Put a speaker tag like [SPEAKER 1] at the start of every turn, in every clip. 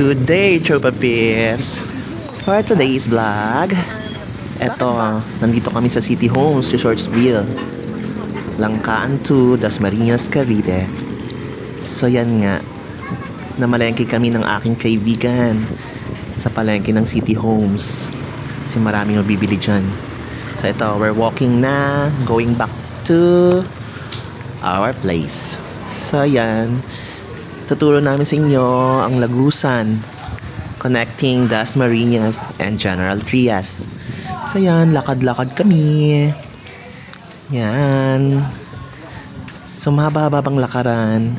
[SPEAKER 1] Good day, Tropa Pips! For today's vlog, eto, nandito kami sa City Homes, Resortsville, Langkaan 2, Dasmariñas, Cavite. So yan nga, namalengke kami ng aking kaibigan sa palengke ng City Homes. Kasi maraming mabibili dyan. So ito, we're walking na, going back to our place. So yan, tuturo namin sa inyo ang Lagusan connecting Dasmariñas and General Trias. So yan, lakad-lakad kami. Yan. So mahaba-habang lakaran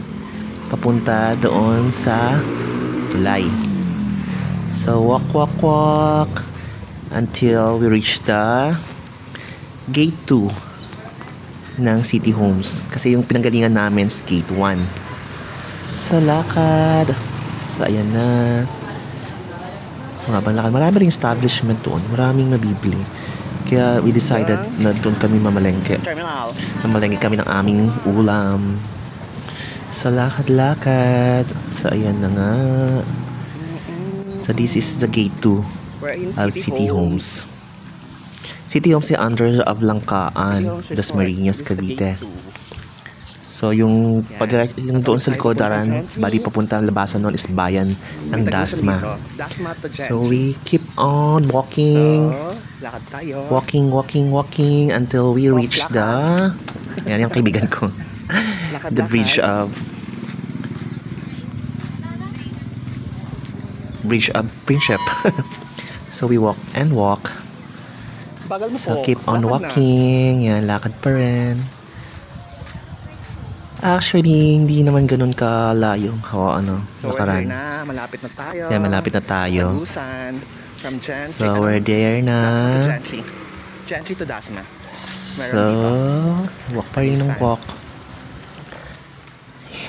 [SPEAKER 1] papunta doon sa tulay. So walk until we reach the gate 2 ng City Homes. Kasi yung pinanggalingan namin is gate 1. Sa lakad. So ayan na. So habang lakad, marami ring establishment doon. Maraming mabibili. Kaya we decided na doon kami mamalengke. Mamalengke kami ng aming ulam. Sa lakad-lakad. So ayan na nga. So this is the gate 2 of City Homes. City Homes is under of Langkaan, Dasmariñas, Cavite. So yung doon sa likodaran, bali papunta ang labasan noon is bayan ng Dasma. So we keep on walking until we reach the, yan yung kaibigan ko, the bridge of Friendship. So we walk and walk. So keep on walking. Yan, lakad pa rin. Actually, hindi naman ganun kalayo lakaran.
[SPEAKER 2] Malapit na tayo.
[SPEAKER 1] Yeah, malapit na tayo.
[SPEAKER 2] Lagusan, from Gentry.
[SPEAKER 1] So we're there na.
[SPEAKER 2] Gentry to Dasma.
[SPEAKER 1] So, walk pa rin ng walk.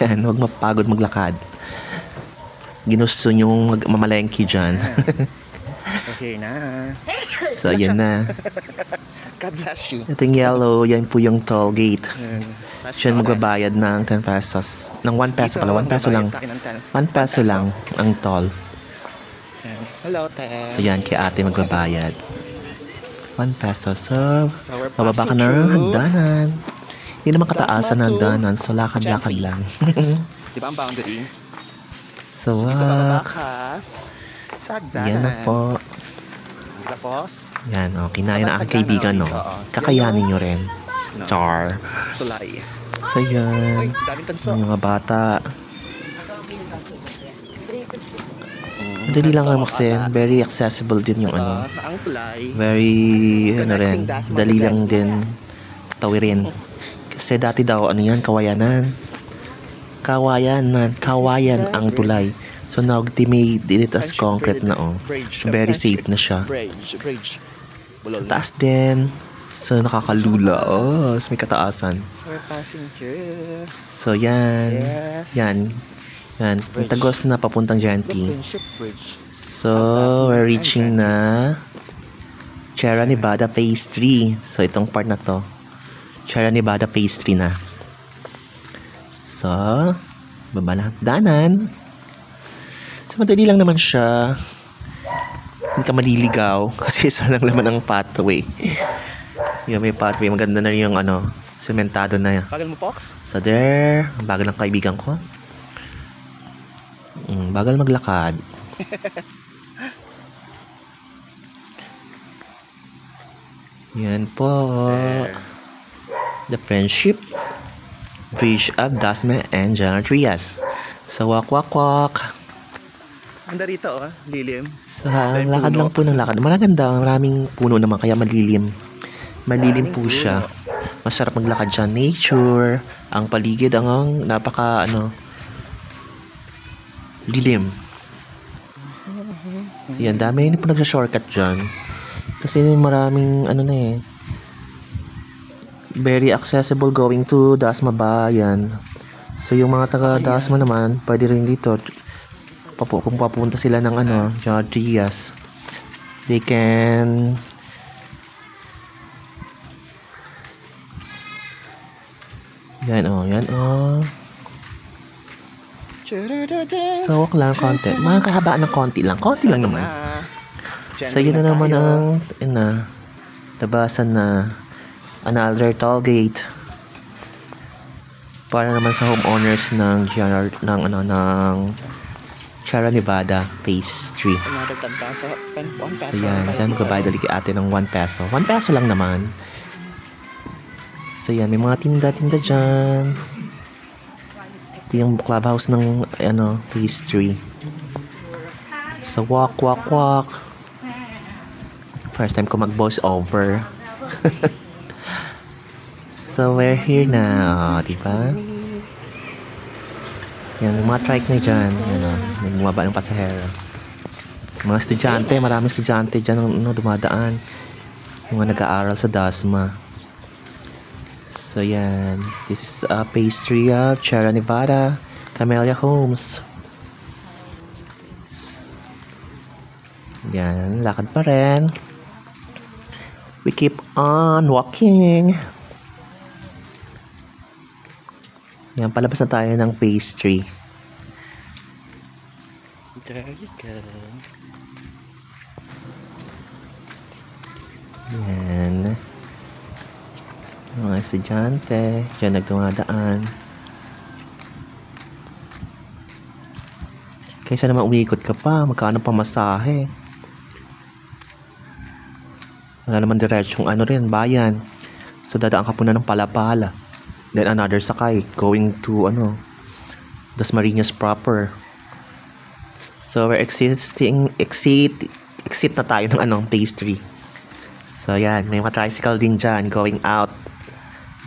[SPEAKER 1] Yan, huwag mapagod maglakad. Ginusto nyong mamalengke dyan.
[SPEAKER 2] Okay na.
[SPEAKER 1] So, yan na.
[SPEAKER 2] God bless you.
[SPEAKER 1] Itong yellow, yan po yung toll gate. Diyan magbabayad ng 10 pesos. Ng 1 peso pala, 1 peso lang. 1 peso lang ang toll.
[SPEAKER 2] Hello, te.
[SPEAKER 1] So yan, kay ate magbabayad. 1 peso. So, bababa ka ng hagdanan. Hindi naman kataasan ng hagdanan. So, lakad-lakad lang.
[SPEAKER 2] Di ba ang boundary?
[SPEAKER 1] So, yan na po.
[SPEAKER 2] Tapos?
[SPEAKER 1] Yan, kinaya na aking kaibigan, no? Kakayanin nyo rin. Char.
[SPEAKER 2] Tulay.
[SPEAKER 1] So, yan. Yung mga bata. Dali lang ang kasi. Very accessible din yung
[SPEAKER 2] Ang tulay.
[SPEAKER 1] Very, dali lang din tawirin. Kasi dati daw, kawayan ang tulay. So now they made it as concrete na So very safe na siya. So taas din. So nakakalula. So may kataasan. So yan. Yan. Tagos na papuntang Gentry. So we're reaching na Sierra Nevada Phase 3. So itong part na to, Sierra Nevada Phase 3 na. So baba na hagdanan. So madali lang naman siya. Hindi ka maliligaw kasi isa lang naman ang pathway. Yung may pathway, maganda na rin yung sementado na yan.
[SPEAKER 2] Bagal mo, Pox?
[SPEAKER 1] So there, bagal ng kaibigan ko. Bagal maglakad. Yan po. The Friendship Bridge of Dasma and General Trias. So walk.
[SPEAKER 2] Ganda rito, lilim.
[SPEAKER 1] So, lakad lang po ng lakad. Maganda, maraming puno naman, kaya malilim. Malilim po siya. Masarap maglakad dyan. Nature, ang paligid, ang napaka, lilim. So, yan, dami yun po nagsha-shortcut dyan. Kasi maraming, very accessible going to Dasma Bayan. So, yung mga taga Dasma naman, pwede rin dito. Kung papunta sila ng General Trias, they can yan So, walk lang konti. Mga kahabaan ng konti lang. Konti lang naman. So, yun na naman ang labasan na another toll gate. Para naman sa homeowners ng Sierra Nevada Phase 3. So yan, dyan magbabayad ulit kay ate ng 1 peso. 1 peso lang naman. So yan, may mga tinda-tinda dyan. Ito yung clubhouse ng Phase 3. So walk. First time ko mag-voice over. So we're here na, diba? Yan, mga trike na dyan. May bumaba ng pasahero. Mga estudyante, maraming estudyante dyan dumadaan. Mga nag-aaral sa DASMA. So yan, this is Phase 3 of Sierra Nevada, Camellia Homes. Yan, lakad pa rin. We keep on walking. Yan, palabas na tayo ng Phase 3.
[SPEAKER 2] There you go.
[SPEAKER 1] Yan. Mga estudyante, dyan nagdumadaan. Kaysa naman umiikot ka pa, magkano pa masahe? Wala naman diretsyong rin, bayan. So dadaan ka po na ng Palapala. Then another sakay going to Dasmariñas proper. So we're exit na tayo ng Phase 3. So yan, may mga tricycle din dyan going out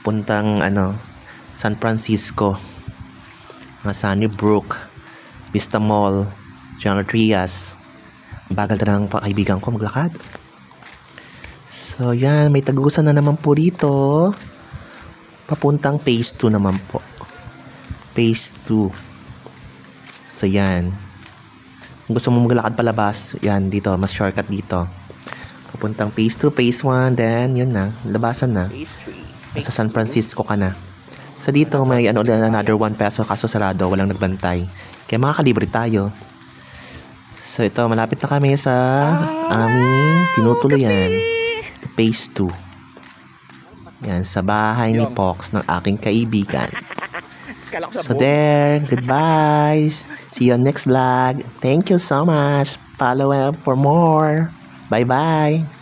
[SPEAKER 1] puntang San Francisco, mga Sunnybrook, Vista Mall, General Trias. Bagal na ng kaibigan ko maglakad. So yan, may tagusan na naman po dito. Papuntang Phase 2 naman po. Phase 2. So yan. Kung gusto mo maglakad palabas, yan dito, mas shortcut dito. Papuntang Phase 2, Phase 1, then yun na, labasan na.
[SPEAKER 2] Phase 3.
[SPEAKER 1] Sa San Francisco ka na. So dito may another 1 peso kaso sarado, walang nagbantay. Kaya makakalibre tayo. So ito, malapit na kami sa aming tinutuluyan. Phase 2. Yan, sa bahay ni Pox ng aking kaibigan. So there, goodbye. See you on next vlog. Thank you so much. Follow up for more. Bye-bye.